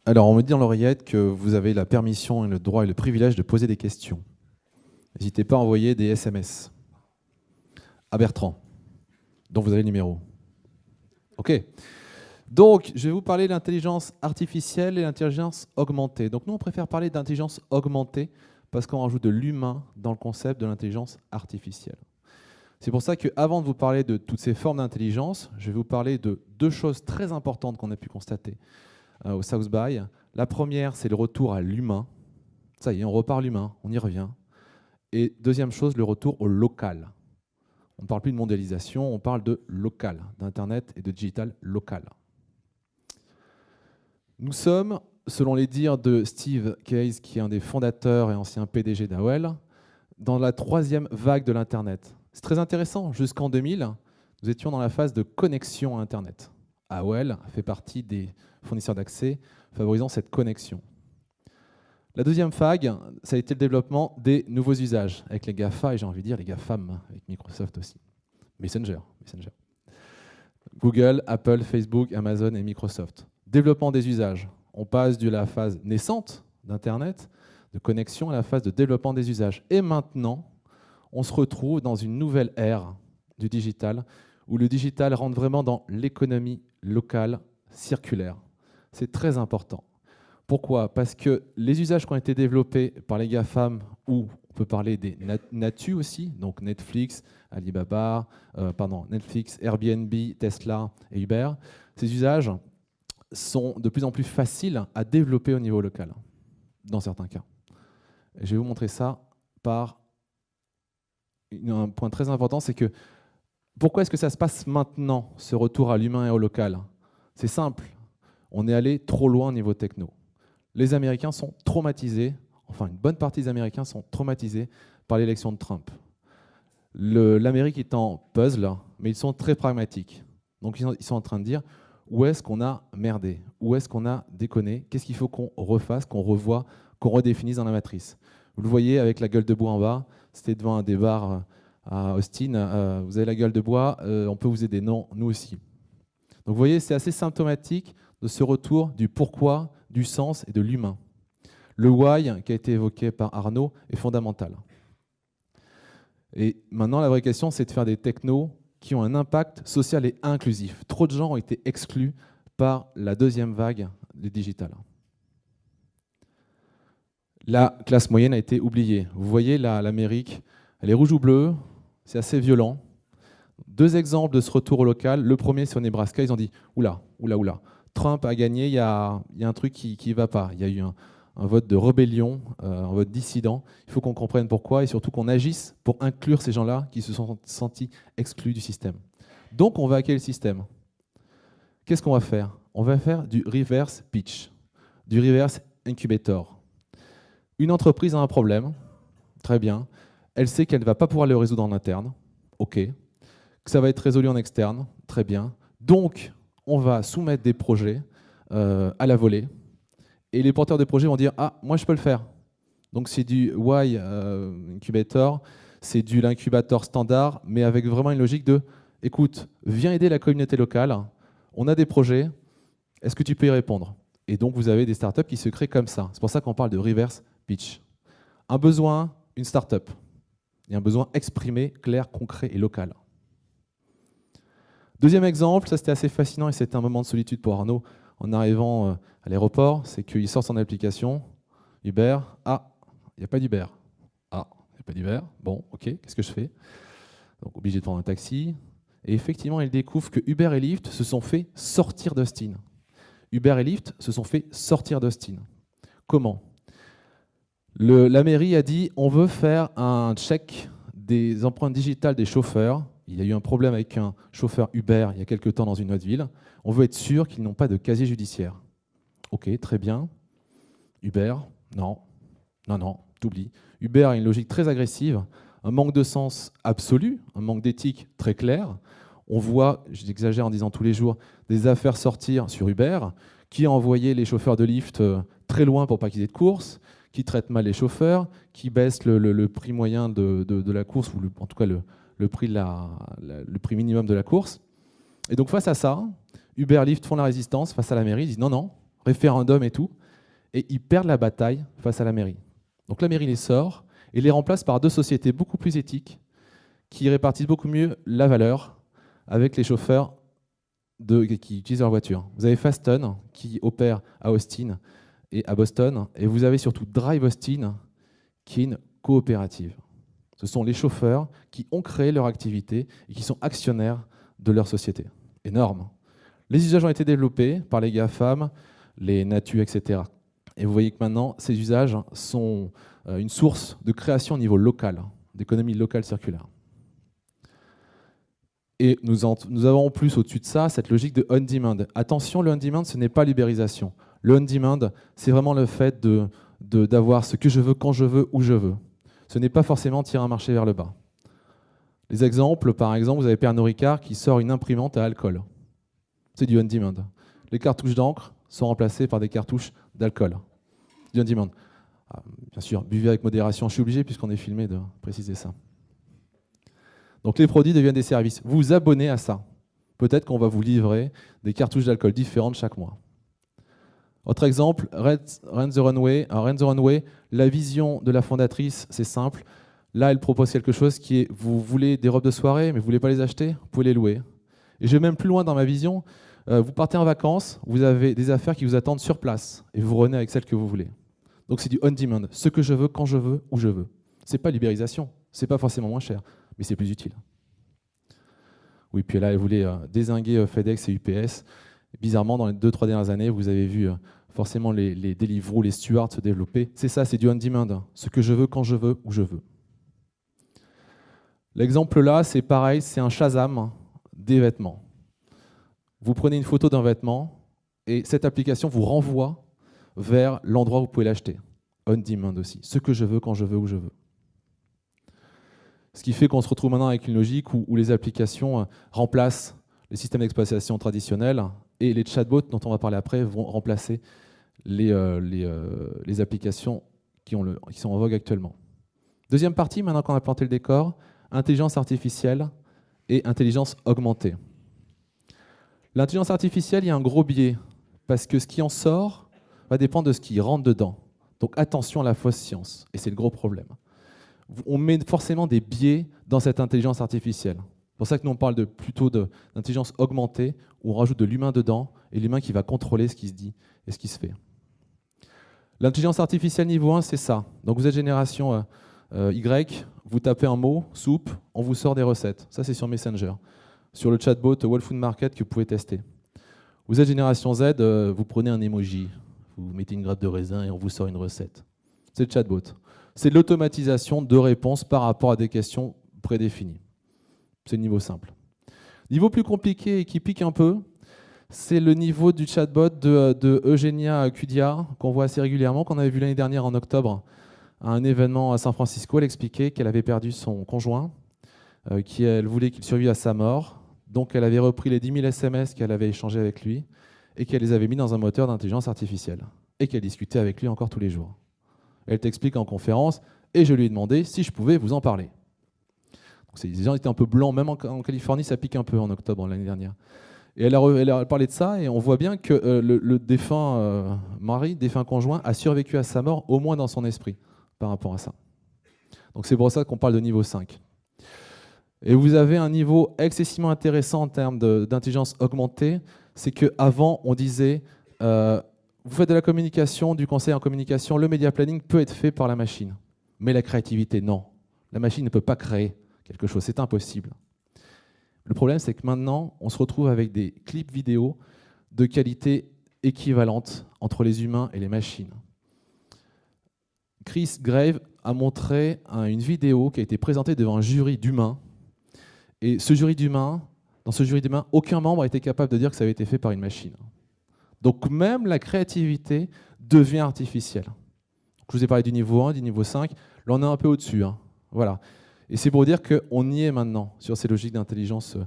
Alors, on me dit dans l'oreillette que vous avez la permission et le droit et le privilège de poser des questions. N'hésitez pas à envoyer des SMS à Bertrand, dont vous avez le numéro. OK. Donc, je vais vous parler de l'intelligence artificielle et l'intelligence augmentée. Donc, nous, on préfère parler d'intelligence augmentée parce qu'on rajoute de l'humain dans le concept de l'intelligence artificielle. C'est pour ça qu'avant de vous parler de toutes ces formes d'intelligence, je vais vous parler de deux choses très importantes qu'on a pu constater au South by. La première, c'est le retour à l'humain. Ça y est, on repart l'humain, on y revient. Et deuxième chose, le retour au local. On ne parle plus de mondialisation, on parle de local, d'Internet et de digital local. Nous sommes, selon les dires de Steve Case, qui est un des fondateurs et ancien PDG d'AOL, dans la troisième vague de l'Internet. C'est très intéressant. Jusqu'en 2000, nous étions dans la phase de connexion à Internet. AOL fait partie des fournisseurs d'accès favorisant cette connexion. La deuxième vague, ça a été le développement des nouveaux usages avec les GAFA, et j'ai envie de dire les GAFAM, avec Microsoft aussi. Messenger. Google, Apple, Facebook, Amazon et Microsoft. Développement des usages. On passe de la phase naissante d'Internet, de connexion, à la phase de développement des usages. Et maintenant, on se retrouve dans une nouvelle ère du digital, où le digital rentre vraiment dans l'économie locale circulaire. C'est très important. Pourquoi? Parce que les usages qui ont été développés par les GAFAM, ou on peut parler des Natu aussi, donc Netflix, Alibaba, Netflix, Airbnb, Tesla et Uber, ces usages sont de plus en plus faciles à développer au niveau local, dans certains cas. Et je vais vous montrer ça par un point très important, c'est que pourquoi est-ce que ça se passe maintenant, ce retour à l'humain et au local? C'est simple, on est allé trop loin au niveau techno. Les Américains sont traumatisés, enfin une bonne partie des Américains sont traumatisés par l'élection de Trump. L'Amérique est en puzzle, mais ils sont très pragmatiques. Donc ils sont en train de dire où est-ce qu'on a merdé, où est-ce qu'on a déconné, qu'est-ce qu'il faut qu'on refasse, qu'on revoie, qu'on redéfinisse dans la matrice. Vous le voyez avec la gueule de bois en bas, c'était devant un des bars à Austin, vous avez la gueule de bois, on peut vous aider. Non, nous aussi. Donc vous voyez, c'est assez symptomatique de ce retour du pourquoi, du sens et de l'humain. Le why, qui a été évoqué par Arnaud, est fondamental. Et maintenant, la vraie question, c'est de faire des technos qui ont un impact social et inclusif. Trop de gens ont été exclus par la deuxième vague du digital. La classe moyenne a été oubliée. Vous voyez l'Amérique, elle est rouge ou bleue, c'est assez violent. Deux exemples de ce retour au local. Le premier, c'est au Nebraska, ils ont dit « Oula, Trump a gagné, il y a un truc qui ne va pas. Il y a eu un vote de rébellion, un vote dissident. Il faut qu'on comprenne pourquoi et surtout qu'on agisse pour inclure ces gens-là qui se sont sentis exclus du système. Donc, on va hacker le système. Qu'est-ce qu'on va faire? On va faire du reverse pitch, du reverse incubator. Une entreprise a un problème, très bien. Elle sait qu'elle ne va pas pouvoir le résoudre en interne, OK. Que ça va être résolu en externe, très bien. Donc, on va soumettre des projets à la volée. Et les porteurs de projets vont dire « Ah, moi, je peux le faire ». Donc, c'est du Y Incubator, c'est du l'incubator standard, mais avec vraiment une logique de « Écoute, viens aider la communauté locale, on a des projets, est-ce que tu peux y répondre ?» Et donc, vous avez des startups qui se créent comme ça. C'est pour ça qu'on parle de reverse pitch. Un besoin, une startup. Et un besoin exprimé, clair, concret et local. Deuxième exemple, ça c'était assez fascinant et c'était un moment de solitude pour Arnaud en arrivant à l'aéroport, c'est qu'il sort son application, Uber, ah, il n'y a pas d'Uber. Ah, il n'y a pas d'Uber, bon, ok, qu'est-ce que je fais? Donc obligé de prendre un taxi. Et effectivement, il découvre que Uber et Lyft se sont fait sortir d'Austin. Uber et Lyft se sont fait sortir d'Austin. Comment? La mairie a dit on veut faire un check des empreintes digitales des chauffeurs. Il y a eu un problème avec un chauffeur Uber il y a quelque temps dans une autre ville. On veut être sûr qu'ils n'ont pas de casier judiciaire. Ok, très bien. Uber, non, t'oublies. Uber a une logique très agressive, un manque de sens absolu, un manque d'éthique très clair. On voit, j'exagère en disant tous les jours, des affaires sortir sur Uber, qui a envoyé les chauffeurs de Lyft très loin pour pas qu'ils aient de course, qui traitent mal les chauffeurs, qui baissent le prix moyen de la course, ou en tout cas le prix minimum de la course. Et donc face à ça, Uber, Lyft font la résistance face à la mairie, ils disent non, référendum et tout, et ils perdent la bataille face à la mairie. Donc la mairie les sort et les remplace par deux sociétés beaucoup plus éthiques qui répartissent beaucoup mieux la valeur avec les chauffeurs qui utilisent leur voiture. Vous avez Fasten qui opère à Austin et à Boston, et vous avez surtout Drive Austin qui est une coopérative. Ce sont les chauffeurs qui ont créé leur activité et qui sont actionnaires de leur société. Énorme. Les usages ont été développés par les GAFAM, les Natu, etc. Et vous voyez que maintenant, ces usages sont une source de création au niveau local, d'économie locale circulaire. Et nous avons en plus au-dessus de ça cette logique de on-demand. Attention, le on-demand, ce n'est pas l'ubérisation. Le on-demand, c'est vraiment le fait d'avoir ce que je veux, quand je veux, où je veux. Ce n'est pas forcément tirer un marché vers le bas. Les exemples, par exemple, vous avez Pernod Ricard qui sort une imprimante à alcool. C'est du on-demand. Les cartouches d'encre sont remplacées par des cartouches d'alcool. Du on-demand. Ah, bien sûr, buvez avec modération. Je suis obligé, puisqu'on est filmé, de préciser ça. Donc les produits deviennent des services. Vous vous abonnez à ça. Peut-être qu'on va vous livrer des cartouches d'alcool différentes chaque mois. Autre exemple, Rent the Runway. Alors, Rent the Runway, la vision de la fondatrice, c'est simple. Là, elle propose quelque chose qui est, vous voulez des robes de soirée, mais vous ne voulez pas les acheter, vous pouvez les louer. Et je vais même plus loin dans ma vision. Vous partez en vacances, vous avez des affaires qui vous attendent sur place, et vous revenez avec celles que vous voulez. Donc c'est du on-demand, ce que je veux, quand je veux, où je veux. Ce n'est pas l'ubérisation, ce n'est pas forcément moins cher, mais c'est plus utile. Oui, puis là, elle voulait dézinguer FedEx et UPS. Bizarrement, dans les 2-3 dernières années, vous avez vu forcément les Deliveroo, les stewards se développer. C'est ça, c'est du on-demand, ce que je veux, quand je veux, où je veux. L'exemple là, c'est pareil, c'est un Shazam des vêtements. Vous prenez une photo d'un vêtement et cette application vous renvoie vers l'endroit où vous pouvez l'acheter. On-demand aussi, ce que je veux, quand je veux, où je veux. Ce qui fait qu'on se retrouve maintenant avec une logique où les applications remplacent les systèmes d'exploitation traditionnels et les chatbots, dont on va parler après, vont remplacer les applications qui sont en vogue actuellement. Deuxième partie, maintenant qu'on a planté le décor, intelligence artificielle et intelligence augmentée. L'intelligence artificielle, il y a un gros biais, parce que ce qui en sort va dépendre de ce qui rentre dedans. Donc attention à la fausse science, et c'est le gros problème. On met forcément des biais dans cette intelligence artificielle. C'est pour ça que nous on parle plutôt d'intelligence augmentée, où on rajoute de l'humain dedans, et l'humain qui va contrôler ce qui se dit et ce qui se fait. L'intelligence artificielle niveau 1, c'est ça. Donc vous êtes génération Y, vous tapez un mot, soupe, on vous sort des recettes. Ça, c'est sur Messenger. Sur le chatbot Whole Food Market que vous pouvez tester. Vous êtes génération Z, vous prenez un emoji, vous mettez une grappe de raisin et on vous sort une recette. C'est le chatbot. C'est l'automatisation de réponses par rapport à des questions prédéfinies. C'est le niveau simple. Niveau plus compliqué et qui pique un peu, c'est le niveau du chatbot de Eugenia Cudia, qu'on voit assez régulièrement, qu'on avait vu l'année dernière en octobre, à un événement à San Francisco. Elle expliquait qu'elle avait perdu son conjoint, elle voulait qu'il survive à sa mort. Donc elle avait repris les 10 000 SMS qu'elle avait échangés avec lui et qu'elle les avait mis dans un moteur d'intelligence artificielle et qu'elle discutait avec lui encore tous les jours. Elle t'explique en conférence et je lui ai demandé si je pouvais vous en parler. Donc, les gens étaient un peu blancs, même en Californie ça pique un peu en octobre l'année dernière. Et elle a parlé de ça et on voit bien que le défunt mari, défunt conjoint, a survécu à sa mort au moins dans son esprit par rapport à ça. Donc c'est pour ça qu'on parle de niveau 5. Et vous avez un niveau excessivement intéressant en termes d'intelligence augmentée, c'est qu'avant, on disait, vous faites de la communication, du conseil en communication, le media planning peut être fait par la machine. Mais la créativité, non. La machine ne peut pas créer quelque chose, c'est impossible. Le problème, c'est que maintenant, on se retrouve avec des clips vidéo de qualité équivalente entre les humains et les machines. Chris Grave a montré une vidéo qui a été présentée devant un jury d'humains. Et ce jury d'humains, dans ce jury d'humains, aucun membre a été capable de dire que ça avait été fait par une machine. Donc même la créativité devient artificielle. Je vous ai parlé du niveau 1, du niveau 5. Là, on est un peu au-dessus. Hein. Voilà. Et c'est pour dire qu'on y est maintenant sur ces logiques d'intelligence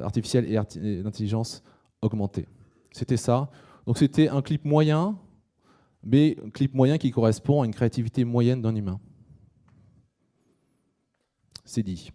artificielle et d'intelligence augmentée. C'était ça. Donc c'était un clip moyen, mais un clip moyen qui correspond à une créativité moyenne d'un humain. C'est dit.